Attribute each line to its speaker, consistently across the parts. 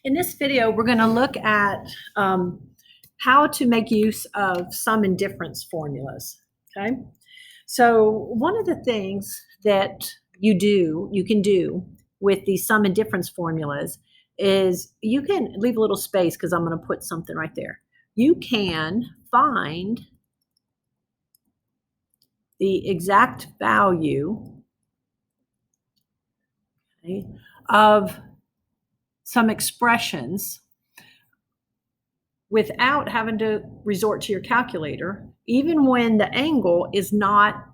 Speaker 1: In this video, we're going to look at how to make use of sum and difference formulas, okay? So one of the things that you can do with these sum and difference formulas is you can leave a little space because I'm going to put something right there. You can find the exact value, okay, of some expressions without having to resort to your calculator, even when the angle is not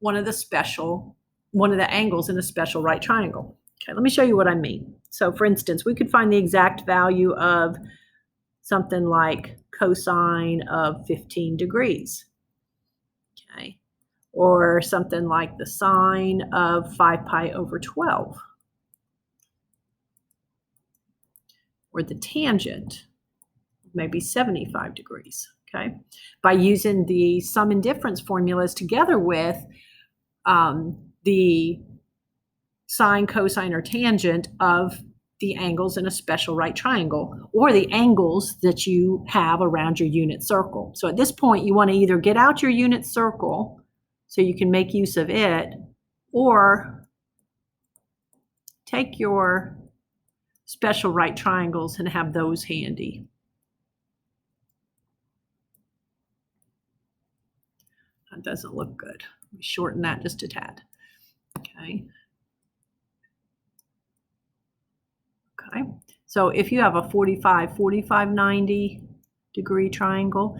Speaker 1: one of the angles in a special right triangle. Okay, let me show you what I mean. So for instance, we could find the exact value of something like cosine of 15 degrees. Okay, or something like the sine of 5 pi over 12. Or the tangent, maybe 75 degrees, okay? By using the sum and difference formulas together with the sine, cosine, or tangent of the angles in a special right triangle, or the angles that you have around your unit circle. So at this point, you want to either get out your unit circle so you can make use of it, or take your special right triangles and have those handy. That doesn't look good. Let me shorten that just a tad. Okay. Okay. So if you have a 45, 90 degree triangle,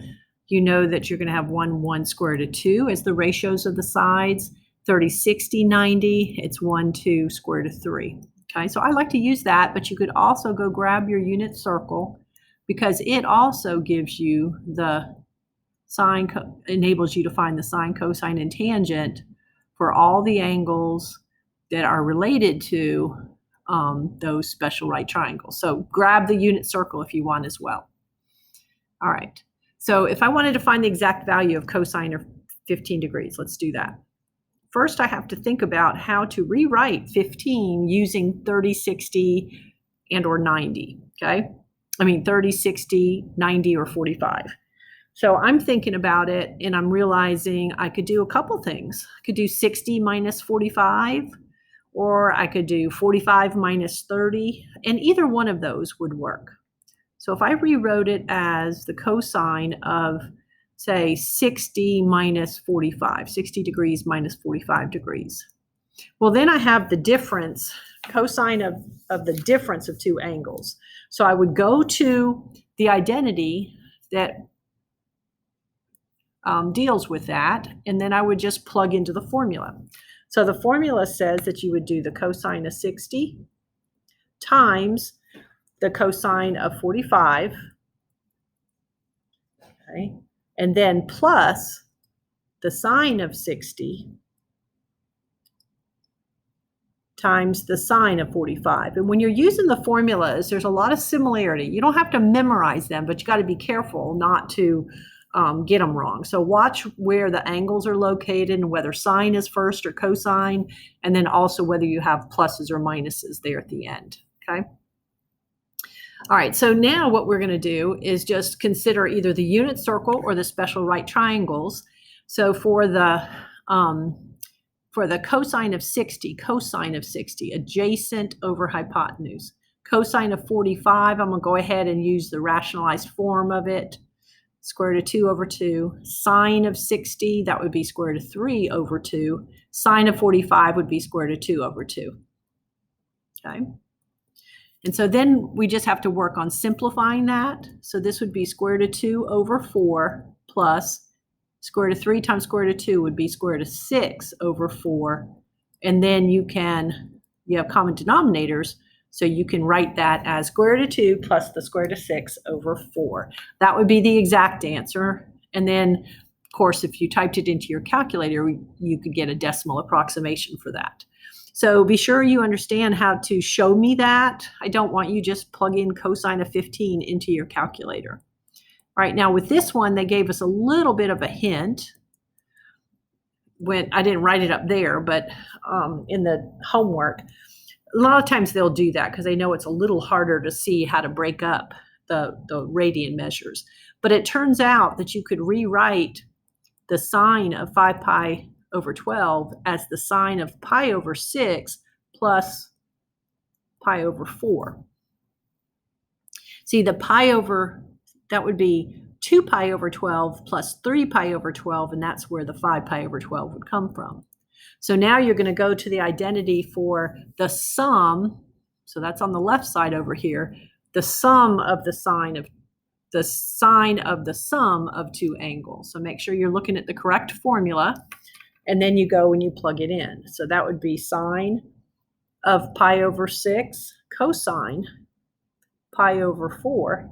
Speaker 1: you know that you're going to have 1 square root of 2 as the ratios of the sides. 30, 60, 90, it's 1, 2 square root of 3. Okay, so I like to use that, but you could also go grab your unit circle because it also gives you the sine, enables you to find the sine, cosine, and tangent for all the angles that are related to those special right triangles. So grab the unit circle if you want as well. All right, so if I wanted to find the exact value of cosine of 15 degrees, let's do that. First, I have to think about how to rewrite 15 using 30, 60, and or 90, okay? I mean 30, 60, 90, or 45. So I'm thinking about it and I'm realizing I could do a couple things. I could do 60 minus 45, or I could do 45 minus 30, and either one of those would work. So if I rewrote it as the cosine of, say, 60 minus 45, 60 degrees minus 45 degrees. Well, then I have the difference, cosine of the difference of two angles. So I would go to the identity that deals with that, and then I would just plug into the formula. So the formula says that you would do the cosine of 60 times the cosine of 45, okay, and then plus the sine of 60 times the sine of 45. And when you're using the formulas, there's a lot of similarity. You don't have to memorize them, but you got to be careful not to get them wrong. So watch where the angles are located and whether sine is first or cosine, and then also whether you have pluses or minuses there at the end, okay? All right, so now what we're going to do is just consider either the unit circle or the special right triangles. So for the cosine of 60, adjacent over hypotenuse. Cosine of 45, I'm going to go ahead and use the rationalized form of it. Square root of 2 over 2. Sine of 60, that would be square root of 3 over 2. Sine of 45 would be square root of 2 over 2. Okay. And so then we just have to work on simplifying that. So this would be square root of 2 over 4 plus square root of 3 times square root of 2 would be square root of 6 over 4. And then you have common denominators, so you can write that as square root of 2 plus the square root of 6 over 4. That would be the exact answer. And then, of course, if you typed it into your calculator, you could get a decimal approximation for that. So be sure you understand how to show me that. I don't want you just plug in cosine of 15 into your calculator. All right, now with this one, they gave us a little bit of a hint. When I didn't write it up there, but in the homework, A lot of times they'll do that because they know it's a little harder to see how to break up the radian measures. But it turns out that you could rewrite the sine of 5 pi over 12 as the sine of pi over 6 plus pi over 4. See, the pi over, that would be 2 pi over 12 plus 3 pi over 12, and that's where the 5 pi over 12 would come from. So now you're going to go to the identity for the sum. So that's on the left side over here. The sum of the sine of the sum of two angles. So make sure you're looking at the correct formula, and then you go and you plug it in. So that would be sine of pi over 6 cosine pi over 4,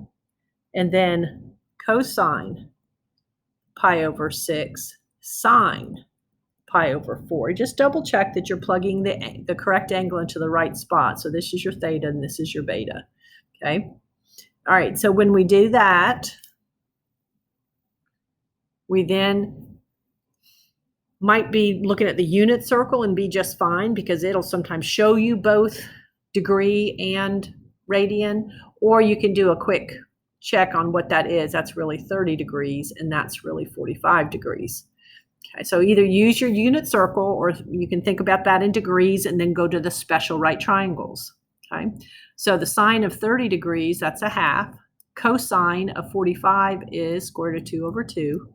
Speaker 1: and then cosine pi over 6 sine pi over 4. Just double check that you're plugging the correct angle into the right spot. So this is your theta and this is your beta. Okay. All right. So when we do that, we then might be looking at the unit circle and be just fine because it'll sometimes show you both degree and radian, or you can do a quick check on what that is. That's really 30 degrees and that's really 45 degrees. Okay, so either use your unit circle or you can think about that in degrees and then go to the special right triangles. Okay, so the sine of 30 degrees, that's a half. Cosine of 45 is square root of 2 over 2.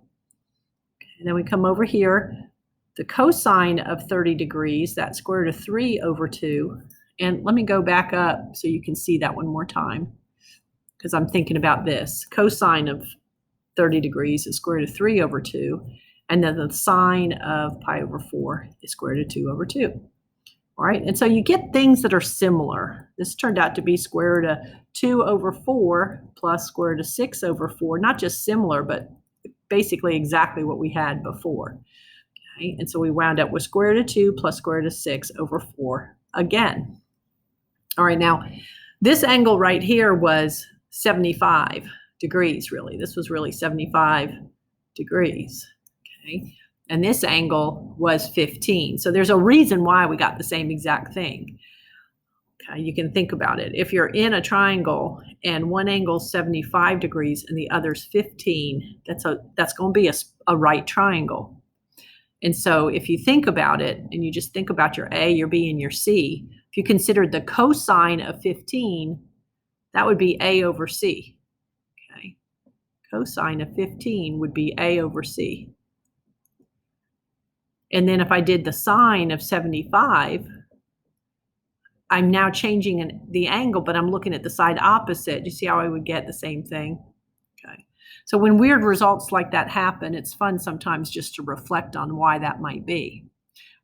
Speaker 1: And then we come over here, the cosine of 30 degrees, that's square root of 3 over 2. And let me go back up so you can see that one more time because I'm thinking about this. Cosine of 30 degrees is square root of 3 over 2. And then the sine of pi over 4 is square root of 2 over 2. All right, and so you get things that are similar. This turned out to be square root of 2 over 4 plus square root of 6 over 4, not just similar, but basically exactly what we had before. Okay, and so we wound up with square root of 2 plus square root of 6 over 4 again. All right, now this angle right here was 75 degrees, really. This was really 75 degrees. Okay, and this angle was 15. So there's a reason why we got the same exact thing. Okay, you can think about it. If you're in a triangle and one angle's 75 degrees and the other's 15, that's going to be a right triangle. And so if you think about it and you just think about your A, your B, and your C, if you considered the cosine of 15, that would be A over C. Okay, cosine of 15 would be A over C. And then if I did the sine of 75, I'm now changing the angle, but I'm looking at the side opposite. Do you see how I would get the same thing? Okay. So when weird results like that happen, it's fun sometimes just to reflect on why that might be.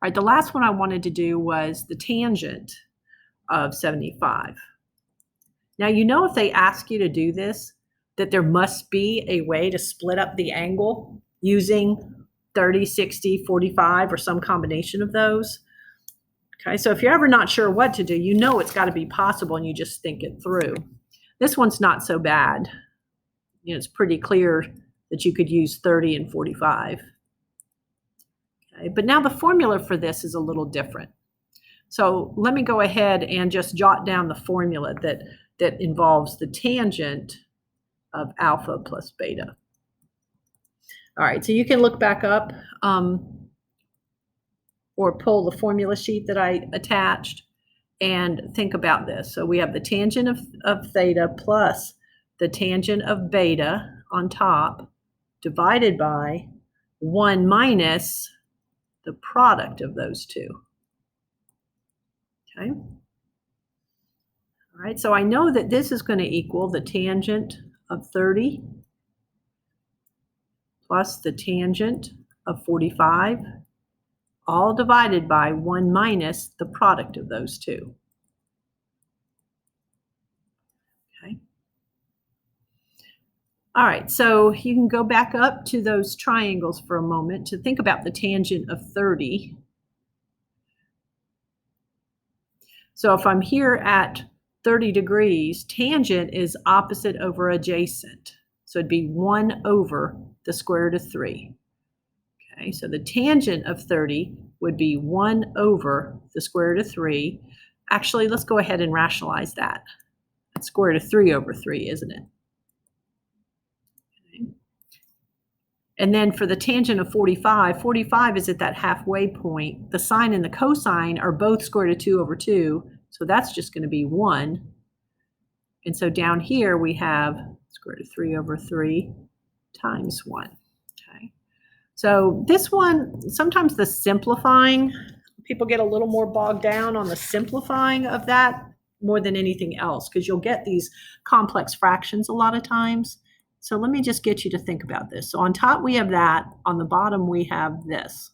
Speaker 1: All right, the last one I wanted to do was the tangent of 75. Now, you know, if they ask you to do this, that there must be a way to split up the angle using 30, 60, 45, or some combination of those. Okay, so if you're ever not sure what to do, you know it's got to be possible and you just think it through. This one's not so bad. You know, it's pretty clear that you could use 30 and 45. Okay, but now the formula for this is a little different. So let me go ahead and just jot down the formula that involves the tangent of alpha plus beta. All right, so you can look back up or pull the formula sheet that I attached and think about this. So we have the tangent of theta plus the tangent of beta on top divided by 1 minus the product of those two. Okay. All right, so I know that this is going to equal the tangent of 30 plus the tangent of 45, all divided by 1 minus the product of those two. Okay. All right, so you can go back up to those triangles for a moment to think about the tangent of 30. So if I'm here at 30 degrees, tangent is opposite over adjacent. So it'd be 1 over the square root of 3. Okay, so the tangent of 30 would be 1 over the square root of 3. Actually, let's go ahead and rationalize that. That's square root of 3 over 3, isn't it? Okay. And then for the tangent of 45, 45 is at that halfway point. The sine and the cosine are both square root of 2 over 2, so that's just going to be 1. And so down here we have square root of 3 over 3 times 1. Okay. So this one, sometimes the simplifying, people get a little more bogged down on the simplifying of that more than anything else, because you'll get these complex fractions a lot of times. So let me just get you to think about this. So on top we have that, on the bottom we have this.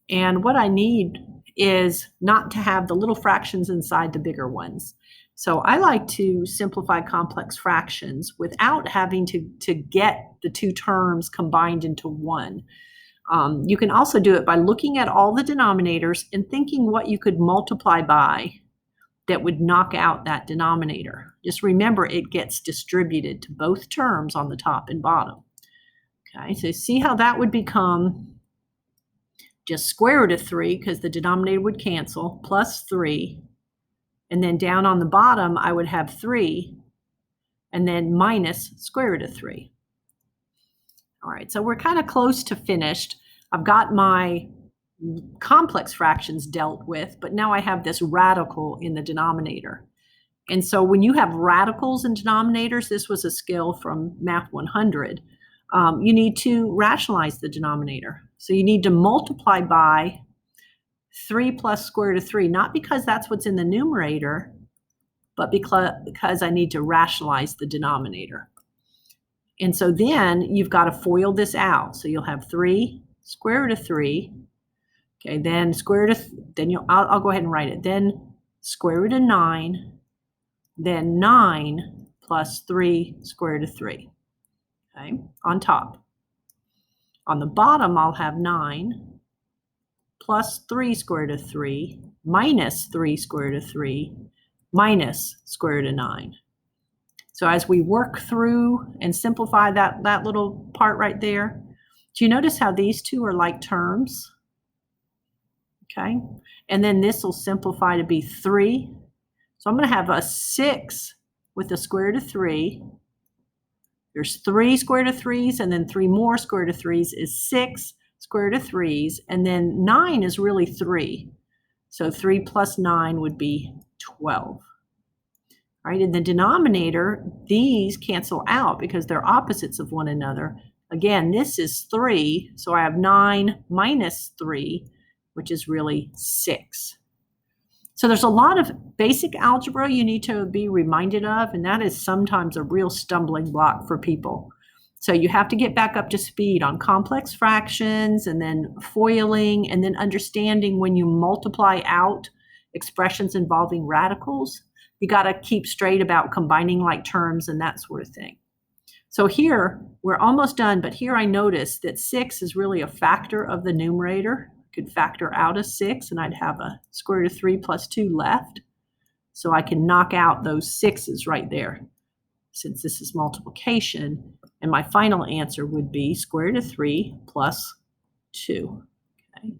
Speaker 1: And what I need is not to have the little fractions inside the bigger ones. So I like to simplify complex fractions without having to get the two terms combined into one. You can also do it by looking at all the denominators and thinking what you could multiply by that would knock out that denominator. Just remember, it gets distributed to both terms on the top and bottom. Okay, so see how that would become just square root of 3, because the denominator would cancel, plus 3. And then down on the bottom, I would have 3, and then minus square root of 3. All right, so we're kind of close to finished. I've got my complex fractions dealt with, but now I have this radical in the denominator. And so when you have radicals in denominators, this was a skill from Math 100, you need to rationalize the denominator. So you need to multiply by 3 plus square root of 3, not because that's what's in the numerator, but because I need to rationalize the denominator. And so then you've got to FOIL this out. So you'll have 3 square root of 3. Okay, then square root of, I'll go ahead and write it. Then square root of 9, then 9 plus 3 square root of 3. Okay, on top. On the bottom, I'll have 9 plus 3 square root of 3 minus 3 square root of 3 minus square root of 9. So as we work through and simplify that little part right there, do you notice how these two are like terms? Okay, and then this will simplify to be 3. So I'm going to have a 6 with the square root of 3. There's 3 square root of 3's, and then 3 more square root of 3's is 6 square root of 3's, and then 9 is really 3. So 3 plus 9 would be 12. All right, in the denominator, these cancel out because they're opposites of one another. Again, this is 3, so I have 9 minus 3, which is really 6. So there's a lot of basic algebra you need to be reminded of, and that is sometimes a real stumbling block for people. So you have to get back up to speed on complex fractions, and then FOILing, and then understanding when you multiply out expressions involving radicals. You got to keep straight about combining like terms and that sort of thing. So here, we're almost done, but here I notice that 6 is really a factor of the numerator. I could factor out a 6, and I'd have a square root of 3 plus 2 left. So I can knock out those 6's right there, since this is multiplication. And my final answer would be square root of 3 plus 2. Okay,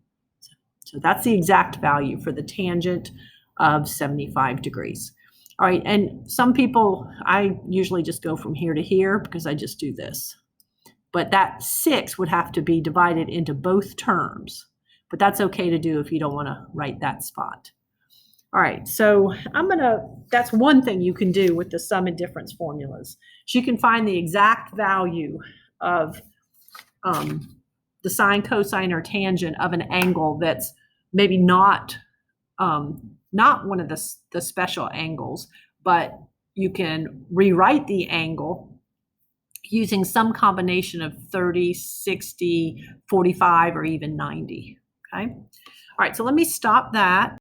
Speaker 1: so that's the exact value for the tangent of 75 degrees. All right, and some people, I usually just go from here to here because I just do this. But that 6 would have to be divided into both terms. But that's okay to do if you don't want to write that spot. All right, so that's one thing you can do with the sum and difference formulas. So you can find the exact value of the sine, cosine, or tangent of an angle that's maybe not one of the special angles, but you can rewrite the angle using some combination of 30, 60, 45, or even 90, okay? All right, so let me stop that.